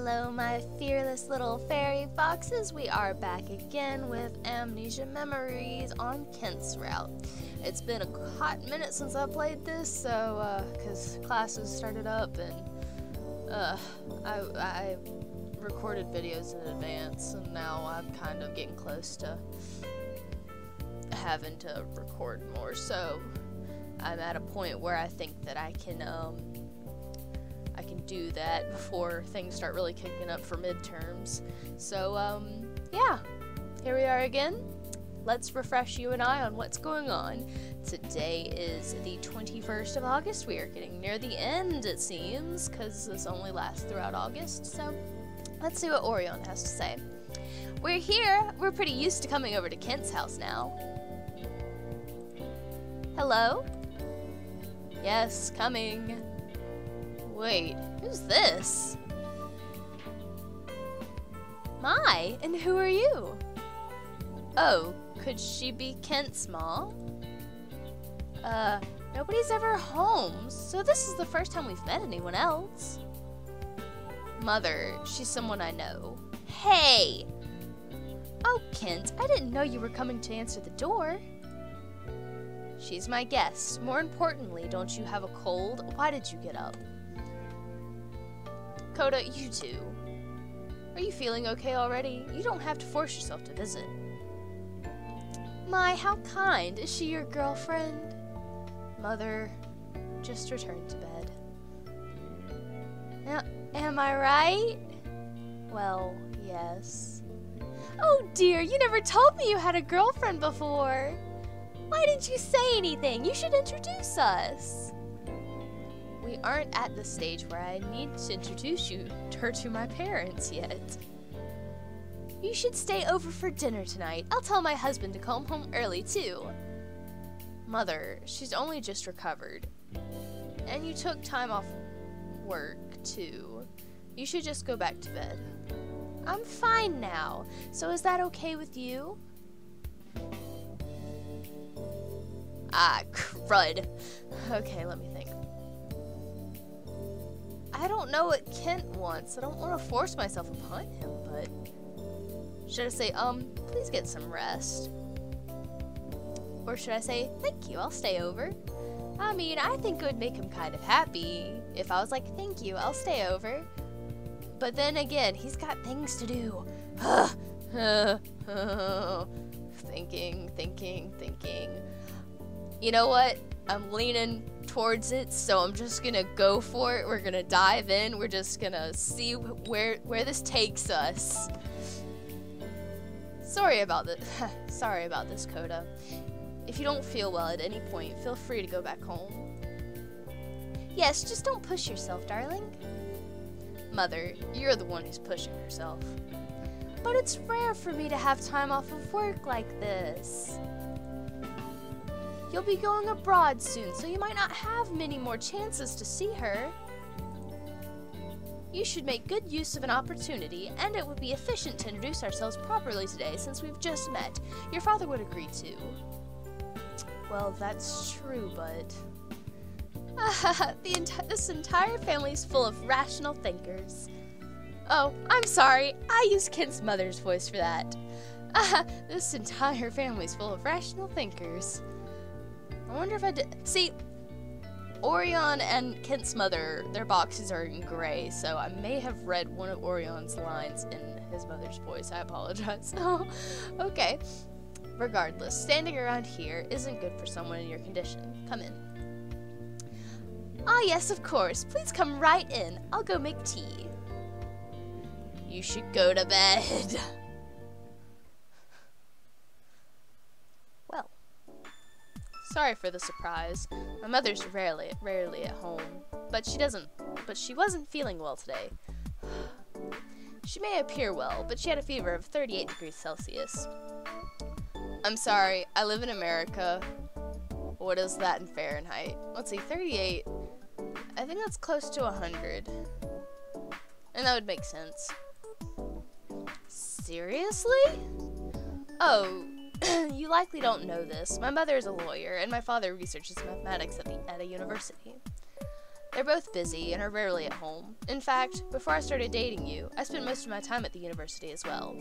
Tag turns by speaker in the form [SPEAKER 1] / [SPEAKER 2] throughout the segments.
[SPEAKER 1] Hello, my fearless little fairy foxes. We are back again with Amnesia Memories on Kent's Route. It's been a hot minute since I played this, so, because classes started up, and, I recorded videos in advance, and now I'm kind of getting close to having to record more, so I'm at a point where I think that I can do that before things start really kicking up for midterms. So, yeah, here we are again. Let's refresh you and I on what's going on. Today is the 21st of August. We are getting near the end, it seems, because this only lasts throughout August. So, let's see what Orion has to say. We're here. We're pretty used to coming over to Kent's house now. Hello? Yes, coming. Wait, who's this? My, and who are you? Oh, could she be Kent's mom? Nobody's ever home, so this is the first time we've met anyone else. Mother, she's someone I know. Hey! Oh, Kent, I didn't know you were coming to answer the door. She's my guest. More importantly, don't you have a cold? Why did you get up? Coda, you too. Are you feeling okay already? You don't have to force yourself to visit. My, how kind. Is she your girlfriend? Mother, just returned to bed. Now, am I right? Well, yes. Oh dear, you never told me you had a girlfriend before. Why didn't you say anything? You should introduce us. We aren't at the stage where I need to introduce her to my parents yet. You should stay over for dinner tonight. I'll tell my husband to come home early, too. Mother, she's only just recovered. And you took time off work, too. You should just go back to bed. I'm fine now. So is that okay with you? Ah, crud. Okay, let me think. I don't know what Kent wants. I don't want to force myself upon him, but... Should I say, please get some rest? Or should I say, thank you, I'll stay over? I mean, I think it would make him kind of happy if I was like, thank you, I'll stay over. But then again, he's got things to do. Thinking. You know what? I'm leaning towards it, so I'm just gonna go for it. We're gonna dive in. We're just gonna see where this takes us. Sorry about this, Coda. If you don't feel well at any point, feel free to go back home. Yes, just don't push yourself, darling. Mother, you're the one who's pushing herself. But it's rare for me to have time off of work like this. You'll be going abroad soon, so you might not have many more chances to see her. You should make good use of an opportunity, and it would be efficient to introduce ourselves properly today since we've just met. Your father would agree too. Well, that's true, but... this entire family is full of rational thinkers. Oh, I'm sorry. I used Kent's mother's voice for that. This entire family's full of rational thinkers. I wonder if I did. See, Orion and Kent's mother, their boxes are in gray, so I may have read one of Orion's lines in his mother's voice. I apologize. Oh, okay. Regardless, standing around here isn't good for someone in your condition. Come in. Ah, yes, of course. Please come right in. I'll go make tea. You should go to bed. Well. Sorry for the surprise. My mother's rarely at home, but she wasn't feeling well today. She may appear well, but she had a fever of 38 degrees Celsius. I'm sorry, I live in America. What is that in Fahrenheit? Let's see, 38. I think that's close to 100. And that would make sense. Seriously? Oh, you likely don't know this. My mother is a lawyer, and my father researches mathematics at a university. They're both busy and are rarely at home. In fact, before I started dating you, I spent most of my time at the university as well.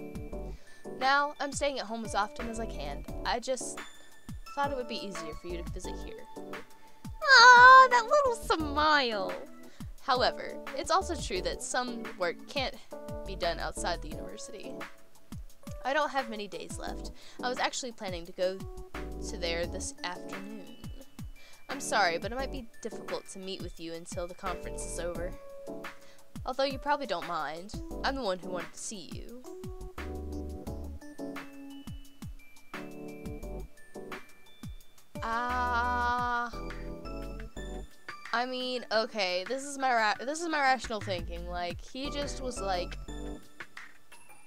[SPEAKER 1] Now, I'm staying at home as often as I can. I just thought it would be easier for you to visit here. Ah, that little smile! However, it's also true that some work can't be done outside the university. I don't have many days left. I was actually planning to go to there this afternoon. I'm sorry, but it might be difficult to meet with you until the conference is over. Although you probably don't mind. I'm the one who wanted to see you. I mean, okay, this is my rational thinking. Like, he just was like,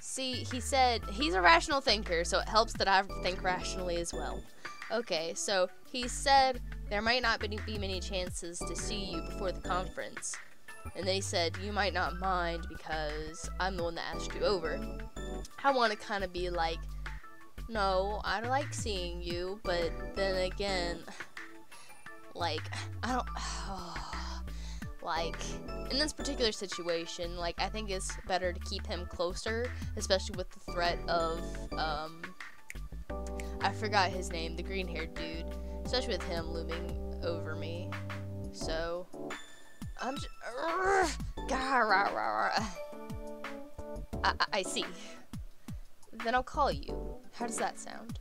[SPEAKER 1] see, he said he's a rational thinker, so it helps that I think rationally as well. Okay, so he said there might not be many chances to see you before the conference. And then he said, you might not mind because I'm the one that asked you over. I want to kind of be like, no, I like seeing you, but then again, like, I don't, like, in this particular situation, like, I think it's better to keep him closer, especially with the threat of, I forgot his name, the green-haired dude, especially with him looming over me. So, I'm just, I see. Then I'll call you. How does that sound?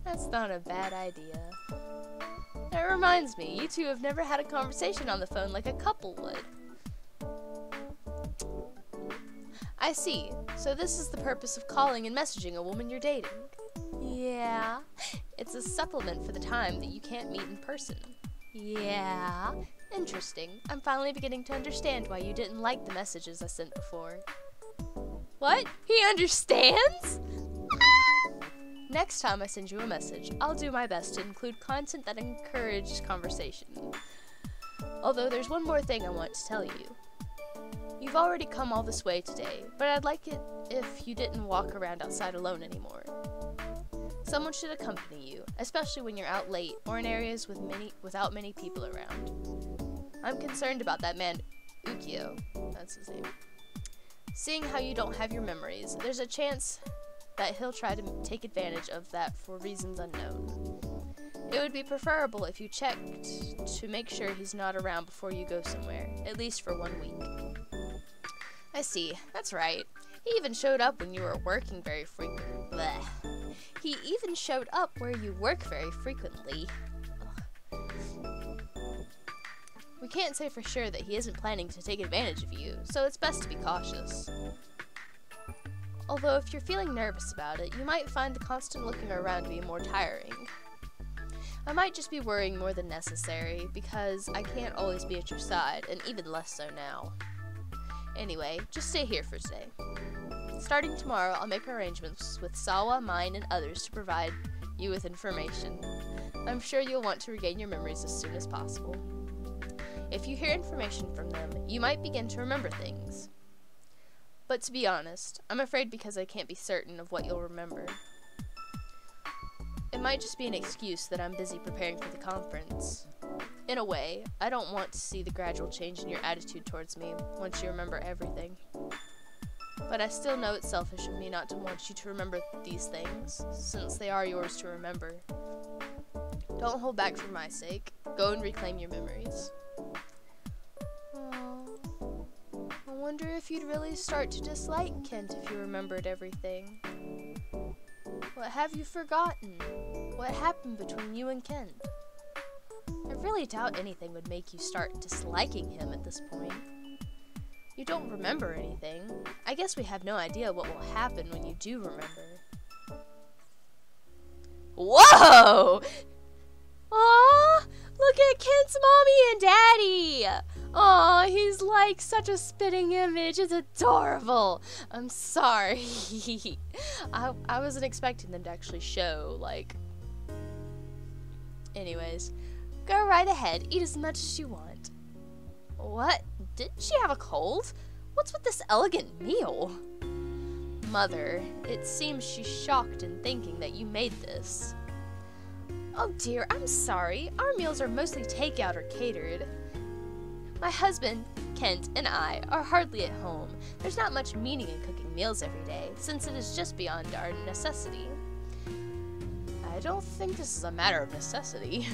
[SPEAKER 1] That's not a bad idea. That reminds me, you two have never had a conversation on the phone like a couple would. I see. So this is the purpose of calling and messaging a woman you're dating. Yeah. It's a supplement for the time that you can't meet in person. Yeah. Interesting. I'm finally beginning to understand why you didn't like the messages I sent before. What? He understands? Next time I send you a message, I'll do my best to include content that encourages conversation. Although there's one more thing I want to tell you. You've already come all this way today, but I'd like it if you didn't walk around outside alone anymore. Someone should accompany you, especially when you're out late or in areas without many people around. I'm concerned about that man, Ukyo. That's his name. Seeing how you don't have your memories, there's a chance that he'll try to take advantage of that for reasons unknown. It would be preferable if you checked to make sure he's not around before you go somewhere, at least for 1 week. I see, that's right. He even showed up when you were working very frequently. He even showed up where you work very frequently. Ugh. We can't say for sure that he isn't planning to take advantage of you, so it's best to be cautious. Although if you're feeling nervous about it, you might find the constant looking around to be more tiring. I might just be worrying more than necessary, because I can't always be at your side, and even less so now. Anyway, just stay here for today. Starting tomorrow, I'll make arrangements with Sawa, mine, and others to provide you with information. I'm sure you'll want to regain your memories as soon as possible. If you hear information from them, you might begin to remember things. But to be honest, I'm afraid because I can't be certain of what you'll remember. It might just be an excuse that I'm busy preparing for the conference. In a way, I don't want to see the gradual change in your attitude towards me once you remember everything. But I still know it's selfish of me not to want you to remember these things, since they are yours to remember. Don't hold back for my sake. Go and reclaim your memories. I wonder if you'd really start to dislike Kent if you remembered everything. What have you forgotten? What happened between you and Kent? I really doubt anything would make you start disliking him at this point. You don't remember anything. I guess we have no idea what will happen when you do remember. Whoa! Aw! Look at Kent's mommy and daddy! Aw, he's like such a spitting image. It's adorable. I'm sorry. I wasn't expecting them to actually show, like... Anyways, go right ahead. Eat as much as you want. What? Did she have a cold? What's with this elegant meal? Mother, it seems she's shocked in thinking that you made this. Oh dear, I'm sorry. Our meals are mostly takeout or catered. My husband, Kent, and I are hardly at home. There's not much meaning in cooking meals every day, since it is just beyond our necessity. I don't think this is a matter of necessity.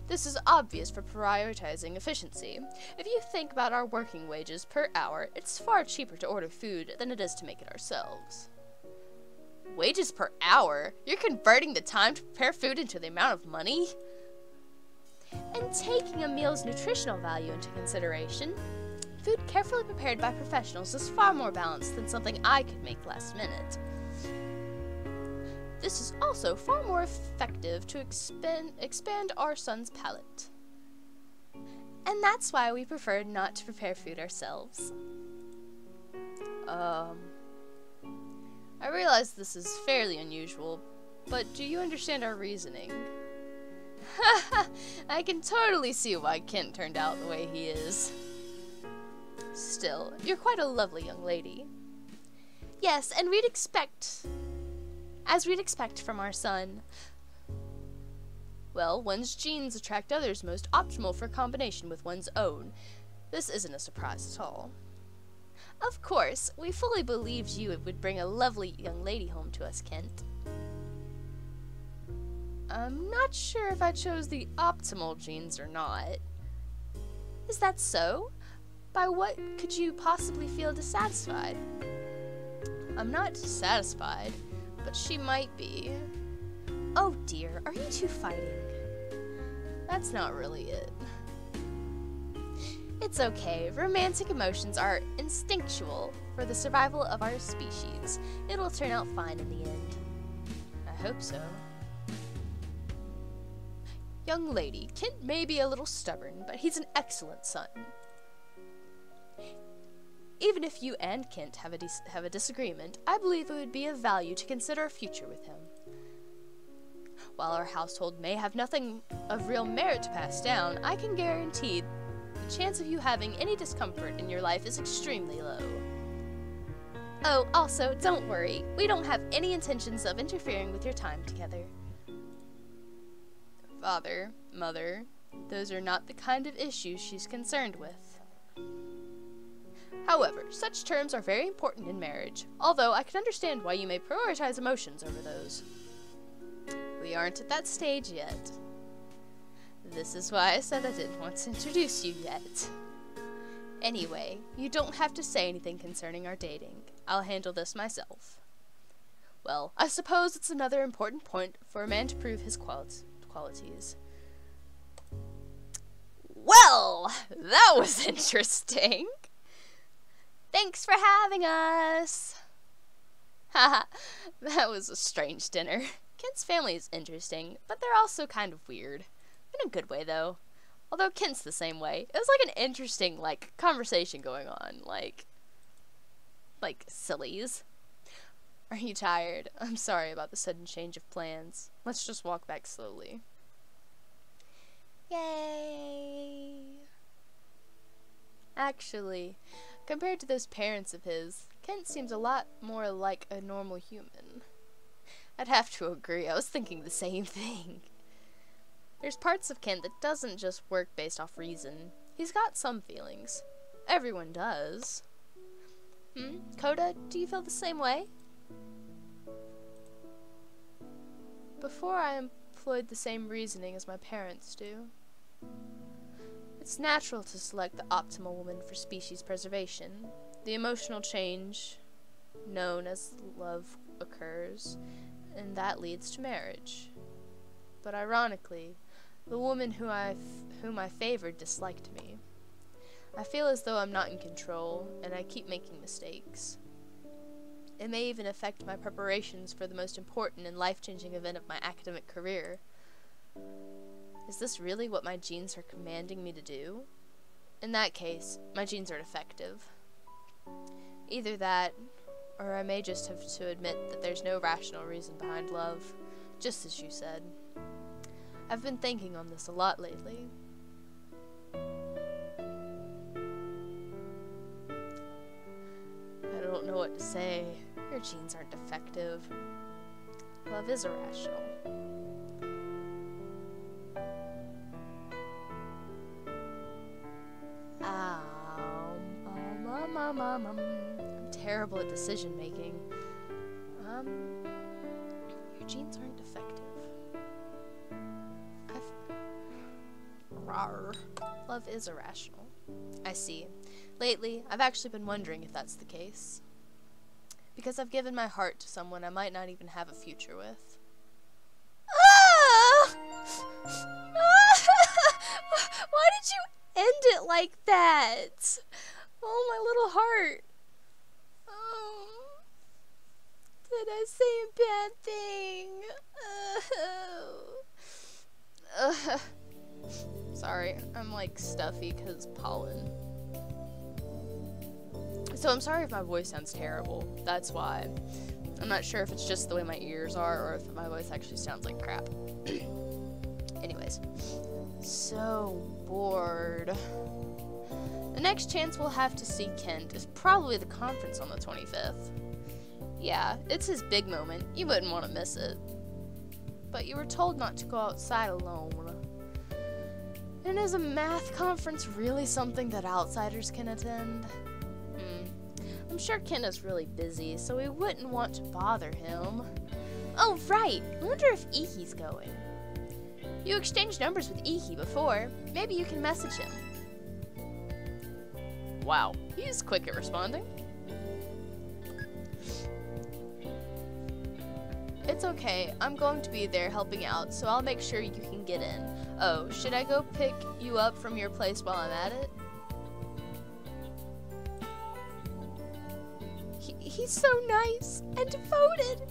[SPEAKER 1] This is obvious for prioritizing efficiency. If you think about our working wages per hour, it's far cheaper to order food than it is to make it ourselves. Wages per hour? You're converting the time to prepare food into the amount of money? And taking a meal's nutritional value into consideration, food carefully prepared by professionals is far more balanced than something I could make last minute. This is also far more effective to expand our son's palate. And that's why we prefer not to prepare food ourselves. I realize this is fairly unusual, but do you understand our reasoning? I can totally see why Kent turned out the way he is. Still, you're quite a lovely young lady. Yes, and as we'd expect from our son. Well, one's genes attract others most optimal for combination with one's own. This isn't a surprise at all. Of course, we fully believed you would bring a lovely young lady home to us, Kent. I'm not sure if I chose the optimal genes or not. Is that so? By what could you possibly feel dissatisfied? I'm not dissatisfied, but she might be. Oh dear, are you two fighting? That's not really it. It's okay. Romantic emotions are instinctual for the survival of our species. It'll turn out fine in the end. I hope so. Young lady, Kent may be a little stubborn, but he's an excellent son. Even if you and Kent have a disagreement, I believe it would be of value to consider a future with him. While our household may have nothing of real merit to pass down, I can guarantee the chance of you having any discomfort in your life is extremely low. Oh, also, don't worry. We don't have any intentions of interfering with your time together. Father, mother, those are not the kind of issues she's concerned with. However, such terms are very important in marriage, although I can understand why you may prioritize emotions over those. We aren't at that stage yet. This is why I said I didn't want to introduce you yet. Anyway, you don't have to say anything concerning our dating. I'll handle this myself. Well, I suppose it's another important point for a man to prove his qualities. Well, that was interesting. Thanks for having us. Haha, that was a strange dinner. Kent's family is interesting, but they're also kind of weird. In a good way, though. Although Kent's the same way. It was like an interesting, conversation going on. Like, sillies. Are you tired? I'm sorry about the sudden change of plans. Let's just walk back slowly. Yay! Actually, compared to those parents of his, Kent seems a lot more like a normal human. I'd have to agree. I was thinking the same thing. There's parts of Kent that doesn't just work based off reason. He's got some feelings. Everyone does. Coda, do you feel the same way? Before I employed the same reasoning as my parents do. It's natural to select the optimal woman for species preservation. The emotional change, known as love, occurs, and that leads to marriage. But ironically, the woman whom I favored disliked me. I feel as though I'm not in control, and I keep making mistakes. It may even affect my preparations for the most important and life-changing event of my academic career. Is this really what my genes are commanding me to do? In that case, my genes are defective. Either that, or I may just have to admit that there's no rational reason behind love, just as you said. I've been thinking on this a lot lately. I don't know what to say. Your genes aren't defective. Love is irrational. I'm terrible at decision making. Your genes aren't defective. Rawr. Love is irrational. I see. Lately, I've actually been wondering if that's the case. Because I've given my heart to someone I might not even have a future with. Ah! Why did you end it like that? Oh, my little heart. Oh. Did I say a bad thing? Sorry, I'm like stuffy because pollen. So I'm sorry if my voice sounds terrible. That's why. I'm not sure if it's just the way my ears are or if my voice actually sounds like crap. Anyways. So bored. The next chance we'll have to see Kent is probably the conference on the 25th. Yeah, it's his big moment. You wouldn't want to miss it. But you were told not to go outside alone. And is a math conference really something that outsiders can attend? I'm sure Ken is really busy, so we wouldn't want to bother him. Oh, right! I wonder if Iki's going. You exchanged numbers with Iki before. Maybe you can message him. Wow, he's quick at responding. It's okay, I'm going to be there helping out, so I'll make sure you can get in. Oh, should I go pick you up from your place while I'm at it? He's so nice and devoted.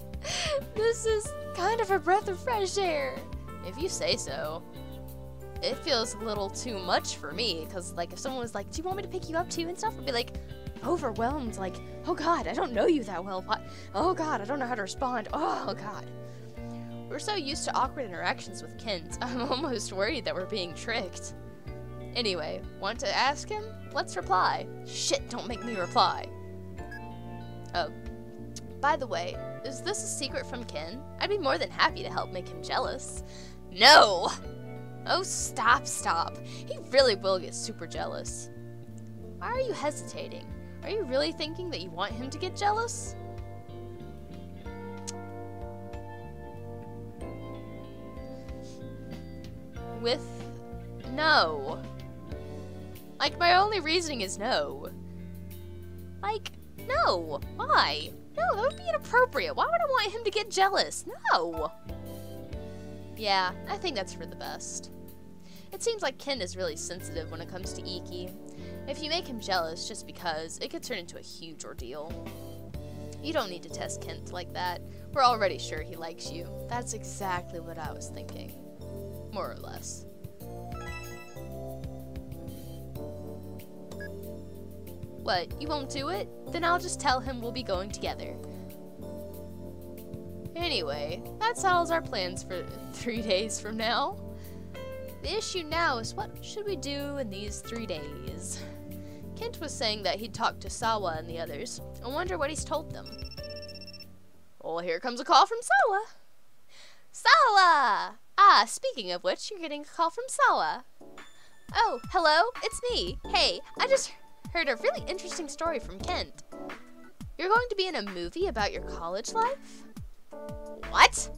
[SPEAKER 1] This is kind of a breath of fresh air. If you say so. It feels a little too much for me, because like if someone was like, do you want me to pick you up too and stuff, I'd be like overwhelmed, like, oh god, I don't know you that well. What? Oh god, I don't know how to respond. Oh god. We're so used to awkward interactions with Kent, I'm almost worried that we're being tricked. Anyway, want to ask him? Let's reply. Shit, don't make me reply. Oh, by the way, is this a secret from Ken? I'd be more than happy to help make him jealous. No! Oh, stop. He really will get super jealous. Why are you hesitating? Are you really thinking that you want him to get jealous? No. Like, my only reasoning is no. Like, no. Why? No, that would be inappropriate. Why would I want him to get jealous? No. Yeah, I think that's for the best. It seems like Ken is really sensitive when it comes to Iki. If you make him jealous just because, it could turn into a huge ordeal. You don't need to test Kent like that. We're already sure he likes you. That's exactly what I was thinking. More or less. What, you won't do it? Then I'll just tell him we'll be going together. Anyway, that settles our plans for 3 days from now. The issue now is what should we do in these 3 days? Kent was saying that he'd talked to Sawa and the others. I wonder what he's told them. Well, here comes a call from Sawa. Sawa! Ah, speaking of which, you're getting a call from Sawa. Oh, hello, it's me. Hey, I just heard a really interesting story from Kent. You're going to be in a movie about your college life? What?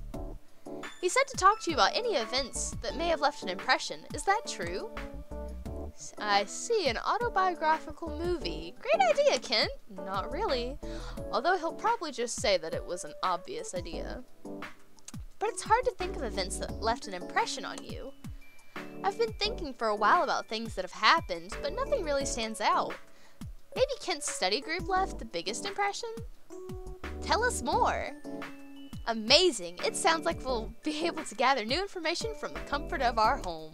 [SPEAKER 1] He said to talk to you about any events that may have left an impression. Is that true? I see, an autobiographical movie. Great idea, Kent. Not really. Although he'll probably just say that it was an obvious idea. But it's hard to think of events that left an impression on you. I've been thinking for a while about things that have happened, but nothing really stands out. Maybe Kent's study group left the biggest impression? Tell us more. Amazing. It sounds like we'll be able to gather new information from the comfort of our home.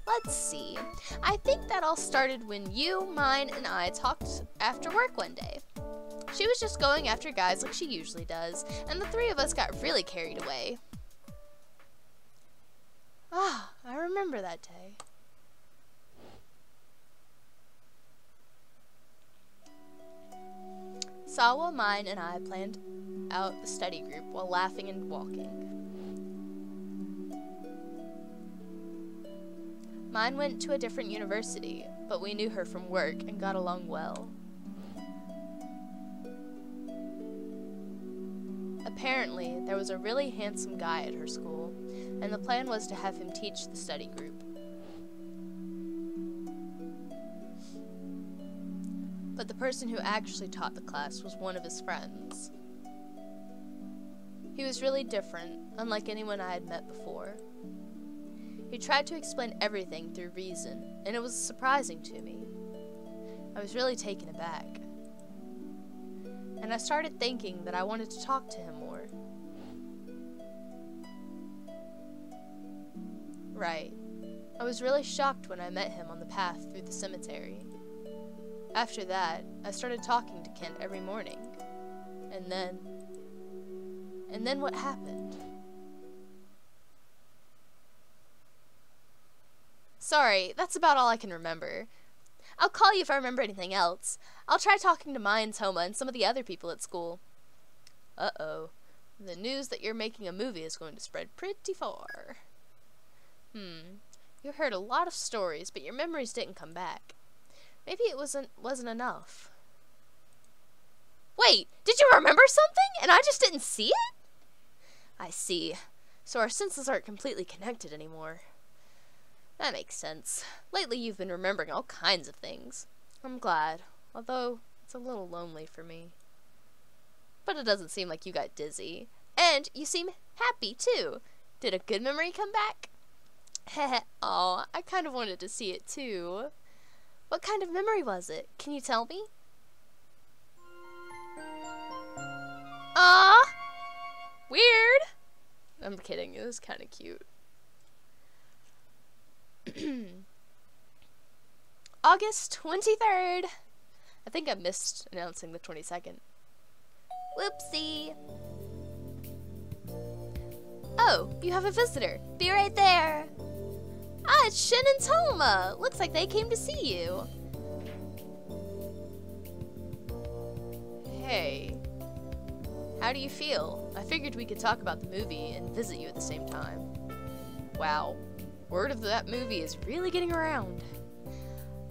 [SPEAKER 1] Let's see. I think that all started when you, mine, and I talked after work one day. She was just going after guys like she usually does, and the three of us got really carried away. Ah, I remember that day. Sawa, mine, and I planned out the study group while laughing and walking. Mine went to a different university, but we knew her from work and got along well. Apparently, there was a really handsome guy at her school, and the plan was to have him teach the study group. But the person who actually taught the class was one of his friends. He was really different, unlike anyone I had met before. He tried to explain everything through reason, and it was surprising to me. I was really taken aback. And I started thinking that I wanted to talk to him more. Right. I was really shocked when I met him on the path through the cemetery. After that, I started talking to Kent every morning. And then what happened? Sorry, that's about all I can remember. I'll call you if I remember anything else. I'll try talking to Mines, Homa, and some of the other people at school. Uh-oh. The news that you're making a movie is going to spread pretty far. You heard a lot of stories, but your memories didn't come back. Maybe it wasn't enough. Wait, did you remember something, and I just didn't see it? I see. So our senses aren't completely connected anymore. That makes sense. Lately you've been remembering all kinds of things. I'm glad, although it's a little lonely for me. But it doesn't seem like you got dizzy. And you seem happy, too. Did a good memory come back? Heh. Aw, I kind of wanted to see it, too. What kind of memory was it? Can you tell me? Ah, weird. I'm kidding. It was kind of cute. August 23rd. I think I missed announcing the 22nd. Whoopsie. Oh, you have a visitor. Be right there. Ah, it's Shin and Toma. Looks like they came to see you. Hey. How do you feel? I figured we could talk about the movie and visit you at the same time. Wow. Word of that movie is really getting around.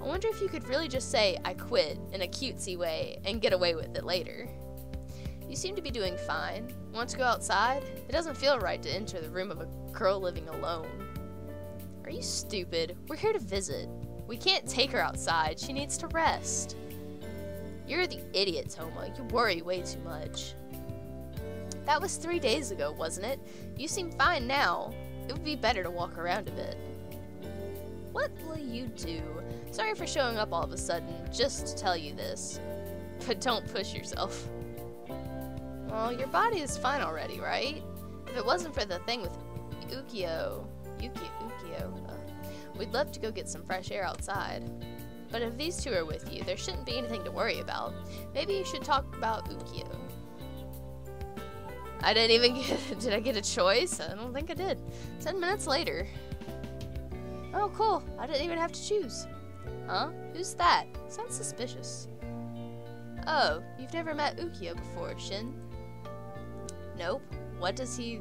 [SPEAKER 1] I wonder if you could really just say, I quit, in a cutesy way, and get away with it later. You seem to be doing fine. Want to go outside? It doesn't feel right to enter the room of a girl living alone. Are you stupid? We're here to visit. We can't take her outside. She needs to rest. You're the idiot, Toma. You worry way too much. That was 3 days ago, wasn't it? You seem fine now. It would be better to walk around a bit. What will you do? Sorry for showing up all of a sudden, just to tell you this. But don't push yourself. Well, your body is fine already, right? If it wasn't for the thing with Ukyo, we'd love to go get some fresh air outside. But if these two are with you, there shouldn't be anything to worry about. Maybe you should talk about Ukyo. I didn't even get, did I get a choice? I don't think I did. 10 minutes later. Oh, cool. I didn't even have to choose. Huh? Who's that? Sounds suspicious. Oh, you've never met Ukyo before, Shin? Nope. Does he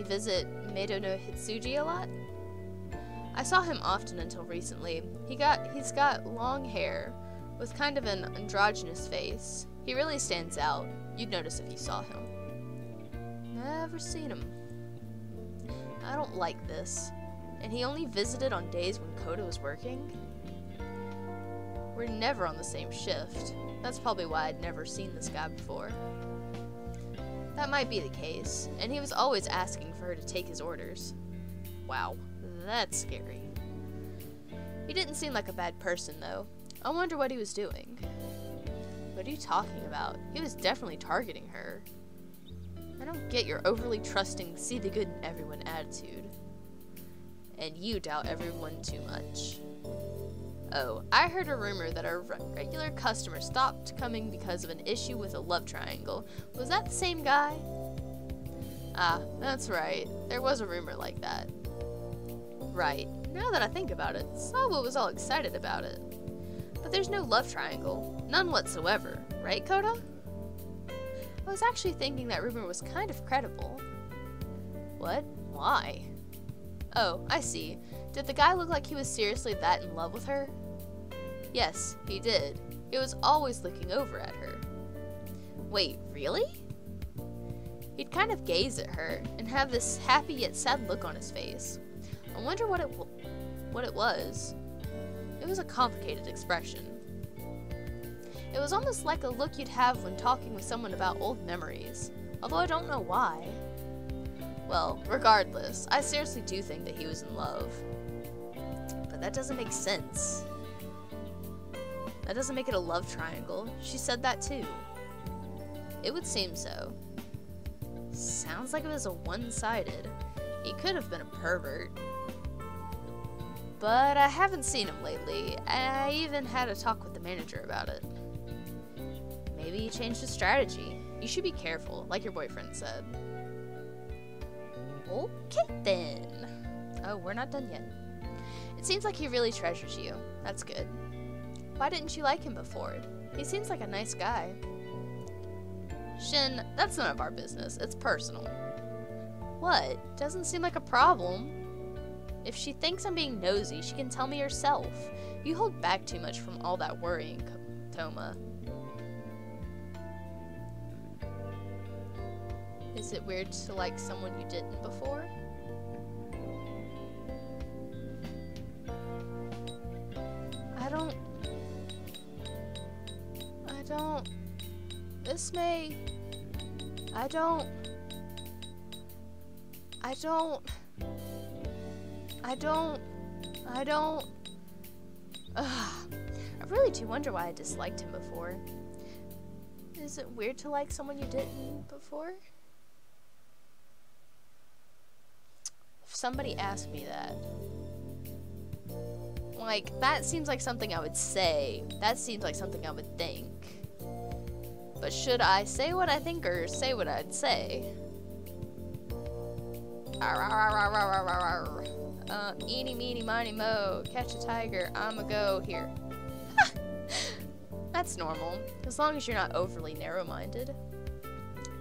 [SPEAKER 1] visit Meido no Hitsuji a lot? I saw him often until recently. He's got long hair, with kind of an androgynous face. He really stands out. You'd notice if you saw him. Never seen him. I don't like this. And he only visited on days when Koda was working? We're never on the same shift. That's probably why I'd never seen this guy before. That might be the case, and he was always asking for her to take his orders. Wow, that's scary. He didn't seem like a bad person, though. I wonder what he was doing. What are you talking about? He was definitely targeting her. I don't get your overly trusting, see the good in everyone attitude. And you doubt everyone too much. Oh, I heard a rumor that our regular customer stopped coming because of an issue with a love triangle. Was that the same guy? Ah, that's right. There was a rumor like that. Right. Now that I think about it, Sawa was all excited about it. But there's no love triangle. None whatsoever. Right, Koda? I was actually thinking that rumor was kind of credible. What? Why? Oh, I see. Did the guy look like he was seriously that in love with her? Yes, he did. He was always looking over at her. Wait, really? He'd kind of gaze at her and have this happy yet sad look on his face. I wonder what it was. It was a complicated expression. It was almost like a look you'd have when talking with someone about old memories, although I don't know why. Well, regardless, I seriously do think that he was in love. But that doesn't make sense. That doesn't make it a love triangle. She said that too. It would seem so. Sounds like it was a one-sided. He could have been a pervert. But I haven't seen him lately. I even had a talk with the manager about it. Maybe he changed his strategy. You should be careful, like your boyfriend said. Okay then. Oh, we're not done yet. It seems like he really treasures you. That's good. Why didn't you like him before? He seems like a nice guy. Shin, that's none of our business. It's personal. What? Doesn't seem like a problem. If she thinks I'm being nosy, she can tell me herself. You hold back too much from all that worrying, Toma. Is it weird to like someone you didn't before? I don't. This may. I don't. I really do wonder why I disliked him before. Is it weird to like someone you didn't before? If somebody asked me that, like, that seems like something I would say. That seems like something I would think. But should I say what I think or say what I'd say? Eeny, meeny, miny, mo. Catch a tiger, I'ma go here. That's normal, as long as you're not overly narrow-minded.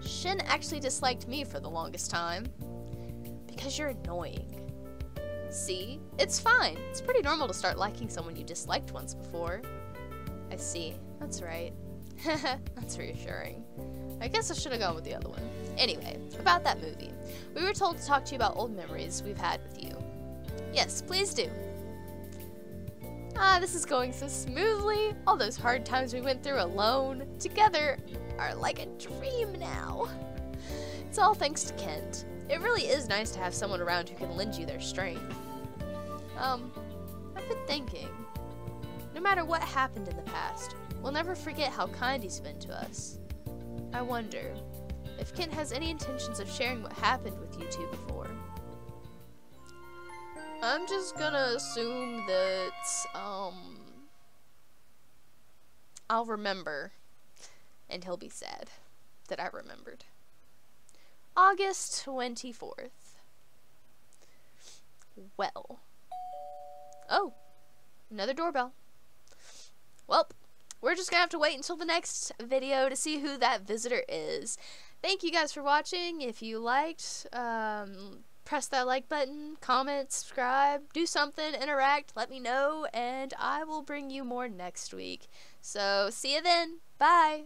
[SPEAKER 1] Shin actually disliked me for the longest time. Because you're annoying. See? It's fine. It's pretty normal to start liking someone you disliked once before. I see. That's right. That's reassuring. I guess I should have gone with the other one. Anyway, about that movie. We were told to talk to you about old memories we've had with you. Yes, please do. This is going so smoothly. All those hard times we went through alone, together, are like a dream now. It's all thanks to Kent. It really is nice to have someone around who can lend you their strength. I've been thinking, no matter what happened in the past, we'll never forget how kind he's been to us. I wonder if Kent has any intentions of sharing what happened with you two before. I'm just gonna assume that, I'll remember, and he'll be sad that I remembered. August 24th. Well. Oh, another doorbell. Well, we're just gonna have to wait until the next video to see who that visitor is. Thank you guys for watching. If you liked, press that like button, comment, subscribe, do something, interact, let me know, and I will bring you more next week. So, see you then. Bye.